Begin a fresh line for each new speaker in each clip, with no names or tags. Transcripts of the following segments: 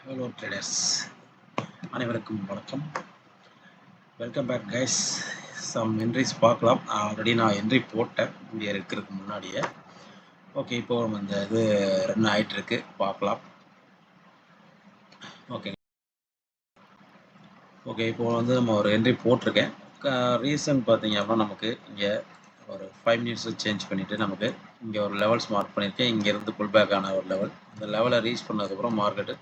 Hello traders, அனைவருக்கும் வணக்கம். Welcome back guys. Some entries பார்க்கலாம். ஆல்ரெடி நான் என்ட்ரி போட்டேன் வீடியோ இருக்கிறதுக்கு முன்னாடியே. ஓகே, இப்போ நம்ம இந்த இது ரன் ஆகிட்டு இருக்கு, பார்க்கலாம். ஓகே ஓகே இப்போ வந்து நம்ம ஒரு என்ட்ரி போட்டிருக்கேன். ரீசன் பார்த்தீங்க அப்படின்னா, நமக்கு இங்கே ஒரு 5 மினிட்ஸ் சேஞ்ச் பண்ணிவிட்டு நமக்கு இங்கே ஒரு லெவல்ஸ் மார்க் பண்ணியிருக்கேன். இங்கேருந்து புல் பேக் ஆன ஒரு லெவல், இந்த லெவலை ரீச் பண்ணதுக்கப்புறம் மார்க்கெட்டு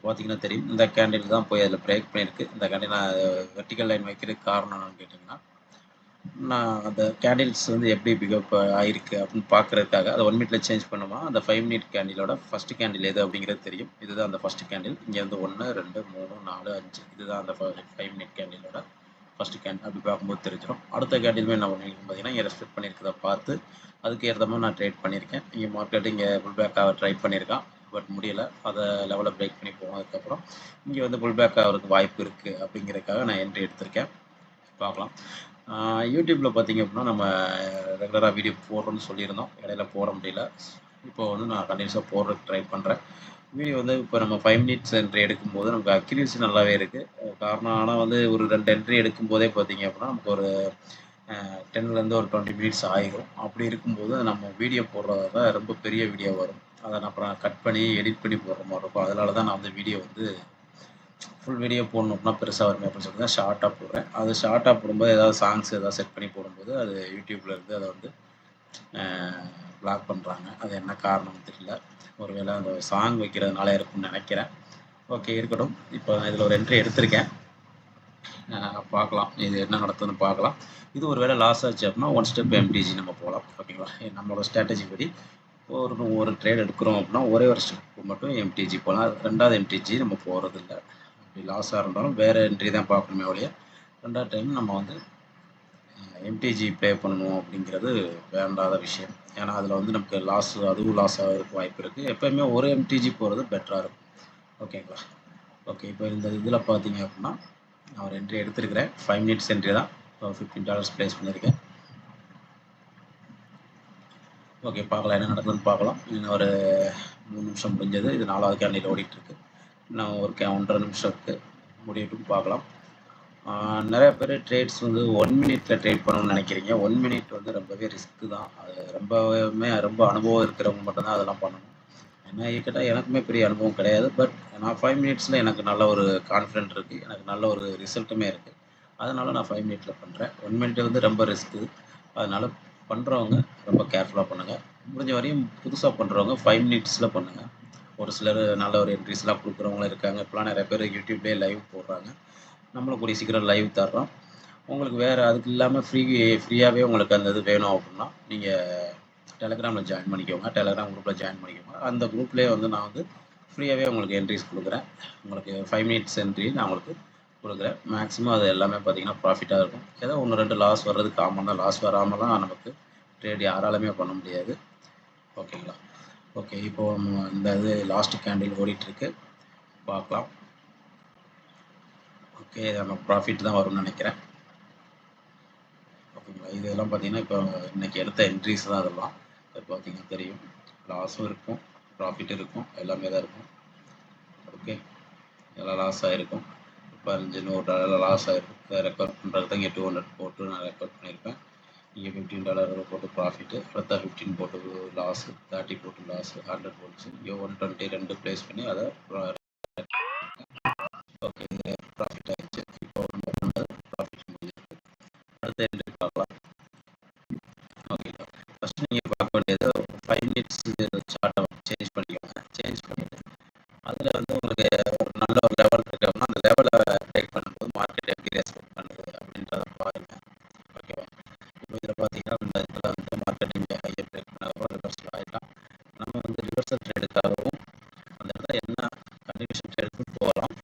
பார்த்தீங்கன்னா தெரியும், இந்த கேண்டில் தான் போய் அதில் பிரேக் பண்ணியிருக்கு. இந்த கேண்டில் நான் வெர்டிக்கல் லைன் வைக்கிறதுக்கு காரணம் என்னன்னு கேட்டிங்கன்னா, நான் அந்த கேண்டில்ஸ் வந்து எப்படி பிகப் ஆயிருக்கு அப்படின்னு பார்க்குறதுக்காக அதை 1 மினிட்ல சேஞ்ச் பண்ணுமா, அந்த 5 மினிட் கேண்டிலோட ஃபஸ்ட் கேண்டில் எது அப்படிங்கிறது தெரியும். இதுதான் அந்த ஃபஸ்ட் கேண்டில். இங்கேருந்து 1 2 3 4 5 இதுதான் அந்த 5 மினிட் கேண்டிலோட ஃபஸ்ட்டு கேண்டில். அப்படி பார்க்கும்போது தெரிஞ்சிடும். அடுத்த கேண்டிலுமே என்ன பண்ணியிருக்கேன் பார்த்தீங்கன்னா, இங்கே ரெஸ்பெக்ட் பண்ணியிருக்கிறத பார்த்து அதுக்கு ஏற்ற மாதிரி நான் ட்ரேட் பண்ணியிருக்கேன். இங்கே மார்க்கெட்டு இங்கே புல் பேக்காக ட்ரை பண்ணியிருக்கான், பட் முடியலை. அதை லெவலை பிரேக் பண்ணி போனதுக்கப்புறம் இங்கே வந்து புல் பேக் ஆகிறதுக்கு வாய்ப்பு இருக்குது அப்படிங்கிறதுக்காக நான் என்ட்ரி எடுத்திருக்கேன். பார்க்கலாம். யூடியூப்பில் பார்த்தீங்க அப்படின்னா, நம்ம ரெகுலராக வீடியோ போடுறோம்னு சொல்லியிருந்தோம். இடையில போட முடியல. இப்போ வந்து நான் கண்டினியூஸாக போடுறதுக்கு ட்ரை பண்ணுறேன். வீடியோ வந்து இப்போ நம்ம 5 மினிட்ஸ் என்ட்ரி எடுக்கும்போது நமக்கு அக்யூரேசி நல்லாவே இருக்குது. காரணம் ஆனால் வந்து ஒரு 2 என்ட்ரி எடுக்கும்போதே பார்த்தீங்க அப்படின்னா, நமக்கு ஒரு 10லேருந்து ஒரு 20 மினிட்ஸ் ஆகிரும். அப்படி இருக்கும்போது நம்ம வீடியோ போடுறதா ரொம்ப பெரிய வீடியோ வரும். அதை நான் அப்புறம் கட் பண்ணி எடிட் பண்ணி போடுற மாதிரி இருக்கும். அதனால தான் நான் வந்து வீடியோ வந்து ஃபுல் வீடியோ போடணும் அப்படின்னா பெருசாக வருமே அப்படின்னு சொல்லிட்டு தான் ஷார்ட்டாக போடுறேன். அது ஷார்ட்டாக போடும்போது ஏதாவது சாங்ஸ் ஏதாவது செட் பண்ணி போடும்போது அது யூடியூப்லேருந்து அதை வந்து பிளாக் பண்ணுறாங்க. அது என்ன காரணம்னு தெரியல. ஒருவேளை அந்த சாங் வைக்கிறதுனால இருக்கும்னு நினைக்கிறேன். ஓகே, இருக்கட்டும். இப்போ நான் இதில் ஒரு என்ட்ரி எடுத்திருக்கேன். பார்க்கலாம் இது என்ன நடக்குதுன்னு பார்க்கலாம். இது ஒரு வேளை லாஸ் ஆச்சு அப்படின்னா 1 ஸ்டெப் எம்டிஜி நம்ம போகலாம். ஓகேங்களா, நம்மளோட ஸ்ட்ராட்டஜி படி ஒரு ட்ரேட் எடுக்கிறோம் அப்படின்னா ஒரே ஒரு ஸ்டெப் மட்டும் எம்டிஜி போகலாம். 2வது எம்டிஜி நம்ம போகிறதில்ல. அப்படி லாஸாக இருந்தாலும் வேறு என்ட்ரி தான் பார்க்கணுமே ஒழிய 2வது டைம் நம்ம வந்து எம்டிஜி ப்ளே பண்ணணும் அப்படிங்கிறது வேண்டாத விஷயம். ஏன்னா அதில் வந்து நமக்கு அதுவும் லாஸ் ஆகிறதுக்கு வாய்ப்பு இருக்குது. எப்போயுமே ஒரு எம்டிஜி போகிறது பெட்டராக இருக்கும். ஓகேங்களா. ஓகே, இப்போ இந்த இதில் பார்த்தீங்க அப்படின்னா நான் ஒரு என்ட்ரி எடுத்துருக்கிறேன். 5 மினிட்ஸ் என்ட்ரி தான். $15 ப்ளேஸ் பண்ணியிருக்கேன். ஓகே, பார்க்கலாம் என்ன நடக்குதுன்னு பார்க்கலாம். இன்னும் ஒரு 3 நிமிஷம் முடிஞ்சது. இது 4வது கேண்டில் ஓடிட்டுருக்கு. இன்னும் ஒரு 1.5 நிமிஷம் இருக்குது, முடியட்டும் பார்க்கலாம். நிறைய பேர் ட்ரேட்ஸ் வந்து 1 மினிட்ல ட்ரேட் பண்ணணும்னு நினைக்கிறீங்க. 1 மினிட் வந்து ரொம்பவே ரிஸ்க்கு தான். அது ரொம்ப அனுபவம் இருக்கிறவங்க மட்டும்தான் அதெல்லாம் பண்ணணும். என்ன கேட்டால் எனக்குமே பெரிய அனுபவம் கிடையாது. பட் நான் 5 மினிட்ஸில் எனக்கு நல்ல ஒரு கான்ஃபிடென்ட் இருக்குது. எனக்கு நல்ல ஒரு ரிசல்ட்டுமே இருக்குது. அதனால் நான் 5 மினிட்ல பண்ணுறேன். 1 மினிட் வந்து ரொம்ப ரிஸ்க்கு. அதனால் பண்ணுறவங்க ரொம்ப கேர்ஃபுல்லாக பண்ணுங்கள். முடிஞ்ச வரையும் புதுசாக பண்ணுறவங்க 5 மினிட்ஸில் பண்ணுங்கள். ஒரு சிலர் நல்ல ஒரு என்ட்ரிஸ்லாம் கொடுக்குறவங்களும் இருக்காங்க. இப்போலாம் நிறைய பேர் யூடியூப்லேயே லைவ் போடுறாங்க. நம்மளும் கூடிய சீக்கிரம் லைவ் தர்றோம். உங்களுக்கு வேறு அதுக்கு இல்லாமல் ஃப்ரீயாகவே உங்களுக்கு அந்த இது வேணும் அப்படின்னா நீங்கள் டெலகிராமில் ஜாயின் பண்ணிக்கோங்க. டெலகிராம் குரூப்பில் ஜாயின் பண்ணிக்கோங்க. அந்த குரூப்லேயே வந்து நான் வந்து ஃப்ரீயாகவே உங்களுக்கு என்ட்ரிஸ் கொடுக்குறேன். உங்களுக்கு 5 மினிட்ஸ் என்ட்ரி நான் உங்களுக்கு கொடுக்குறேன். மேக்ஸிமம் அது எல்லாமே பார்த்தீங்கன்னா ப்ராஃபிட்டாக இருக்கும். ஏதோ 1 2 லாஸ் வர்றது காமன் தான். லாஸ் வராமலாம் நமக்கு ட்ரேட் யாராலுமே பண்ண முடியாது. ஓகேங்களா. ஓகே, இப்போது இந்த இது லாஸ்ட் கேண்டில் ஓடிட்டுருக்கு, பார்க்கலாம். ஓகே, நம்ம ப்ராஃபிட் தான் வரும்னு நினைக்கிறேன். ஓகேங்களா, இதெல்லாம் பார்த்தீங்கன்னா இப்போ இன்றைக்கி எடுத்த என்ட்ரிஸ் தான் அதெல்லாம். இப்போ பார்த்தீங்கன்னா தெரியும், லாஸும் இருக்கும், ப்ராஃபிட் இருக்கும், எல்லாமே தான் இருக்கும். ஓகே, எல்லாம் லாஸ் ஆகிருக்கும். இப்போ $500 லாஸ் ஆகிருக்கும். இதை ரெக்கவர் பண்ணுறதுக்கு இங்கே 200 போட்டு நான் ரெக்கவர் பண்ணியிருப்பேன். இங்கே $15 போட்டு ப்ராஃபிட்டு, அடுத்த 15 போட்டு லாஸு, 30 போட்டு லாஸு, 100 போட்டுச்சு. இங்கே 122 ப்ளேஸ் பண்ணி அதை ஓகே ப்ராஃபிட் ஆகிடுச்சு. இப்போ நம்ம பண்ணது ப்ராஃபிட் முடிஞ்சிருக்கு. அடுத்த என்ட்ரி பார்க்கலாம். ஓகேங்களா, ஃபஸ்ட்டு நீங்கள் பார்க்க வேண்டியது 5 மினிட்ஸ் சார்ட்டை சேஞ்ச் பண்ணிக்கோங்க. சேஞ்ச் பண்ணிவிட்டு அதில் வந்து உங்களுக்கு ஒரு நல்ல ஒரு லெவல் இருக்குது அப்படின்னா அந்த லெவலை பிரேக் பண்ணும்போது மார்க்கெட் எப்படி ரெஸ்பெக்ட் பண்ணுது அப்படின்றத பாருங்கள். ஓகேவா. இப்போ இதில் பார்த்தீங்கன்னா இந்த இதில் வந்து மார்க்கெட் இங்கே ஹையை பிரேக் பண்ணதும் ரிவர்சல் ஆகிடலாம். நம்ம வந்து ரிவர்சல் ட்ரேடுக்காகவும் அந்த இடத்துல என்ன கண்டினியூஷன் ட்ரேடுக்கும் போகலாம்.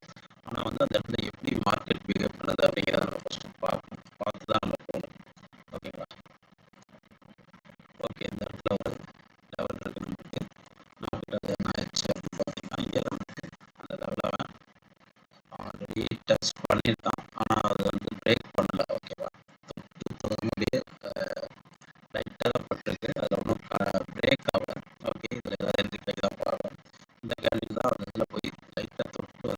ஆனால் வந்து அந்த இடத்துல எப்படி மார்க்கெட் பிஹேவ் பண்ணுது அப்படிங்கிறத நம்ம ஃபஸ்ட்டு பார்த்து தான் நம்ம போகணும். ஓகேங்களா. ஓகே, இந்த இடத்துல ஒரு லெவல் இருக்குது நமக்கு. நமக்கு அது என்ன ஆயிடுச்சு அப்படின்னு பார்த்தீங்கன்னா இங்கே நமக்கு அந்த லெவலை ஆல்ரெடி டச் பண்ணியிருக்கான். ஆனால் அது வந்து பிரேக் பண்ணலை. ஓகேவா, தொடுமுடியே லைட்டாக தான் பட்டிருக்கு. அதில் ஒன்றும் பிரேக் ஆகலை. ஓகே, இதில் ஏதாவது என்ட்ரி கிடைக்குதா பார்க்கலாம். இந்த கேண்டில் தான் அந்த இதில் போய் லைட்டாக தொட்டு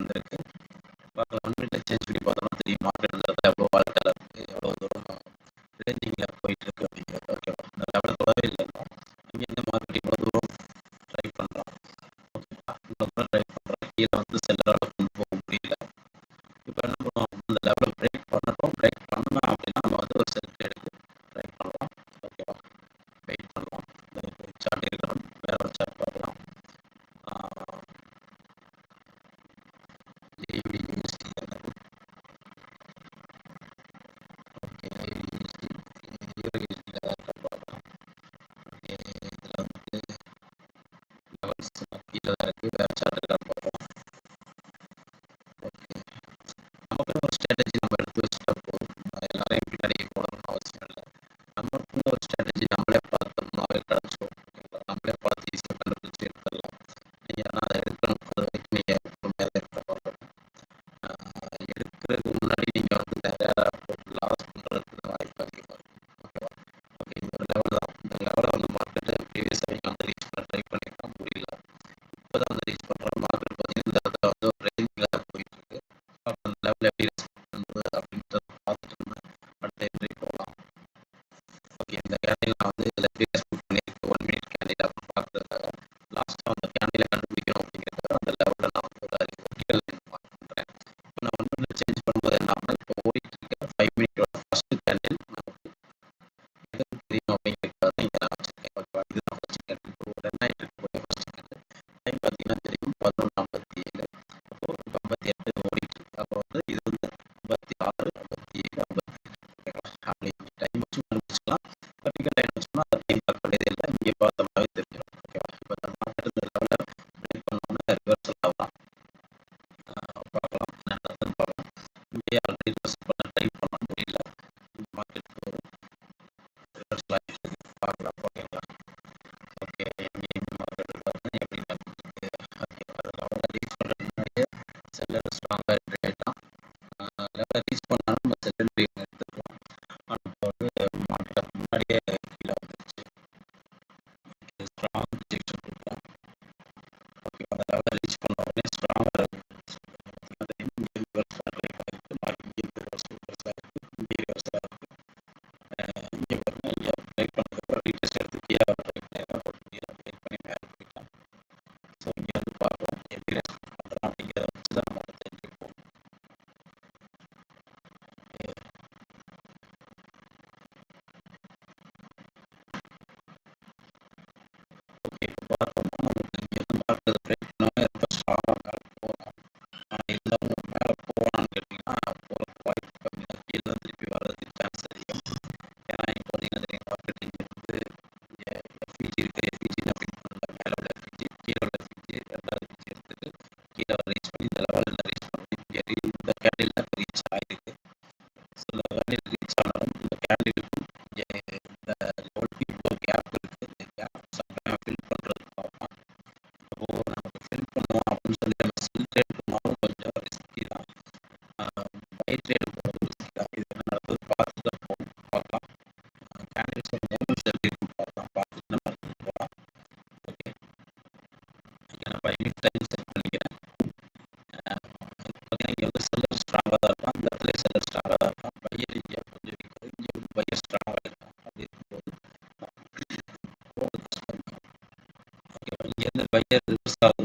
நமக்கு அது பிரேக் பண்ணவே ரொம்ப ஸ்ட்ராங்காக மேலே போகும். இருந்தாலும் மேலே போகலான்னு கேட்டிங்கன்னா போகிறதுக்கு வாய்ப்பு கம்மி தான். கீழே தான் திருப்பி வர்றதுக்கு சான்ஸ் அதிகம். ஏன்னா இப்போ பார்த்தீங்கன்னா தெரியும் மார்க்கெட்டிங் வந்து இங்கே எஃபிஜி இருக்குது. எஃபிஜினா மேலே உள்ள எஃபிஜி கீழே உள்ள எஃபிஜி ரெண்டாவது எஃபிஜி எடுத்துட்டு கீழே ரீச் பண்ணி இந்த லெவலில் ரீச் பண்ணி இங்கே இந்த கேண்டில் தான் ரீச் ஆகிருக்கு. ஸோ இந்த கேண்டில் ரீச் ஆனாலும் இந்த கேண்டிலுக்கும் இங்கே இந்த லெவலுக்கு இவ்வளோ கேப் இருக்குது. இந்த கேப் சம்டைம் ஃபில் பண்ணுறதுக்கு பார்ப்போம். அப்போது நமக்கு ஃபில் பண்ணுவோம் அப்படின்னு சொல்லி நம்ம செல் ட்ரேட் பண்ணாலும் கொஞ்சம் ரிஸ்கி தான். பை ட்ரேடு போகிறது ரிஸ்கி தான். இது என்ன நடக்குது பார்த்து தான் போகும். பார்க்கலாம். கேண்டில்ஸ் மூமெண்ட்ஸ் எப்படி இருக்குன்னு பார்க்கலாம். பார்த்துட்டு நம்ம போகலாம். ஓகே, இங்கே நான் 5 மினிட் டைம் செட் பண்ணிக்கிறேன். பார்த்தீங்கன்னா இங்கே வந்து செல்லர் ஸ்ட்ராங்காக தான் இருக்கும். அந்த இடத்துல செல்லர் ஸ்ட்ராங்காக தான் இருக்கும். பையர் இங்கே கொஞ்சம் இருக்குது. இங்கே வந்து பையர் ஸ்ட்ராங்காக இருக்கும். அப்படி இருக்கும்போது போகிறது கஷ்டம் தான். ஓகே, இங்கேருந்து பையர் ரிவர்ஸ் ஆகுது